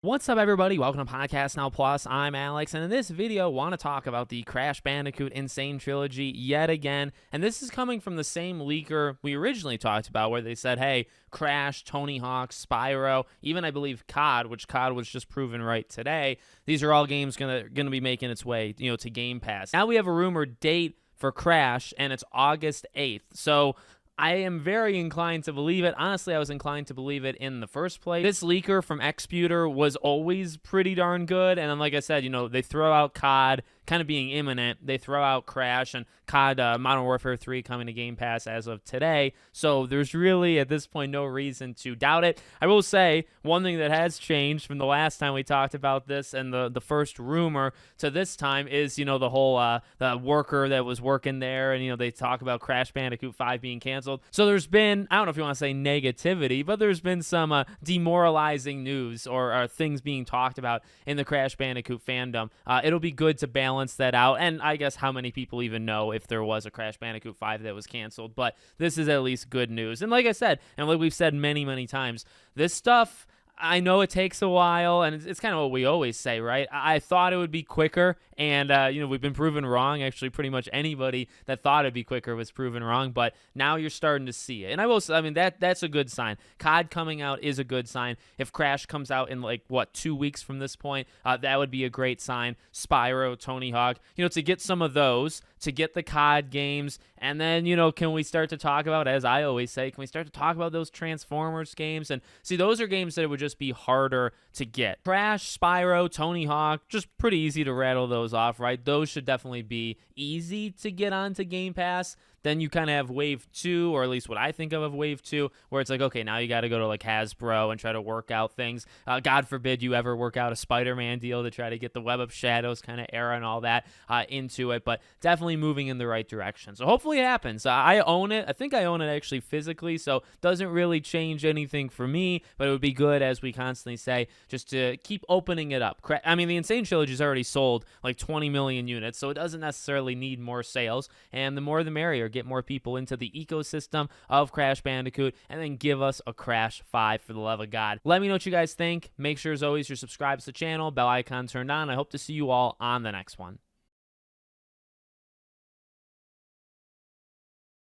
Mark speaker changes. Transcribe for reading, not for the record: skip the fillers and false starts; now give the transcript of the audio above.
Speaker 1: What's up, everybody? Welcome to Podcast Now Plus. I'm Alex, and in this video, I want to talk about the Crash Bandicoot Sane Trilogy yet again. And this is coming from the same leaker we originally talked about, where they said, hey, Crash, Tony Hawk, Spyro, even I believe COD, which COD was just proven right today. These are all games gonna be making its way, to Game Pass. Now we have a rumored date for Crash, and it's August 8th. So I am very inclined to believe it. Honestly, I was inclined to believe it in the first place. This leaker from Xputer was always pretty darn good. And then, like I said, they throw out COD kind of being imminent. They throw out Crash and COD Modern Warfare 3 coming to Game Pass as of today. So there's really, at this point, no reason to doubt it. I will say, one thing that has changed from the last time we talked about this and the first rumor to this time is, the whole the worker that was working there. And, they talk about Crash Bandicoot 5 being canceled. So there's been, I don't know if you want to say negativity, but there's been some demoralizing news or things being talked about in the Crash Bandicoot fandom. It'll be good to balance that out, and I guess how many people even know if there was a Crash Bandicoot 5 that was canceled, but this is at least good news. And like I said, and like we've said many times, this stuff, I know it takes a while, and it's kind of what we always say, right? I thought it would be quicker, and, we've been proven wrong. Actually, pretty much anybody that thought it'd be quicker was proven wrong, but now you're starting to see it. And I will say, that's a good sign. COD coming out is a good sign. If Crash comes out in, 2 weeks from this point, that would be a great sign. Spyro, Tony Hawk, to get some of those, to get the COD games, and then, can we start to talk about, as I always say, can we start to talk about those Transformers games? And see, those are games that would just be harder to get. Crash, Spyro, Tony Hawk, just pretty easy to rattle those off, right? Those should definitely be easy to get onto Game Pass. Then you kind of have Wave 2, or at least what I think of Wave 2, where it's like, okay, now you got to go to Hasbro and try to work out things. God forbid you ever work out a Spider-Man deal to try to get the Web of Shadows kind of era and all that into it, but definitely moving in the right direction. So hopefully it happens. I own it. I think I own it actually physically, so it doesn't really change anything for me, but it would be good, as we constantly say, just to keep opening it up. The Sane Trilogy's already sold 20 million units, so it doesn't necessarily need more sales, and the more the merrier. Get more people into the ecosystem of Crash Bandicoot, and then give us a Crash 5 for the love of God. Let me know what you guys think. Make sure, as always, you're subscribed to the channel, bell icon turned on. I hope to see you all on the next one.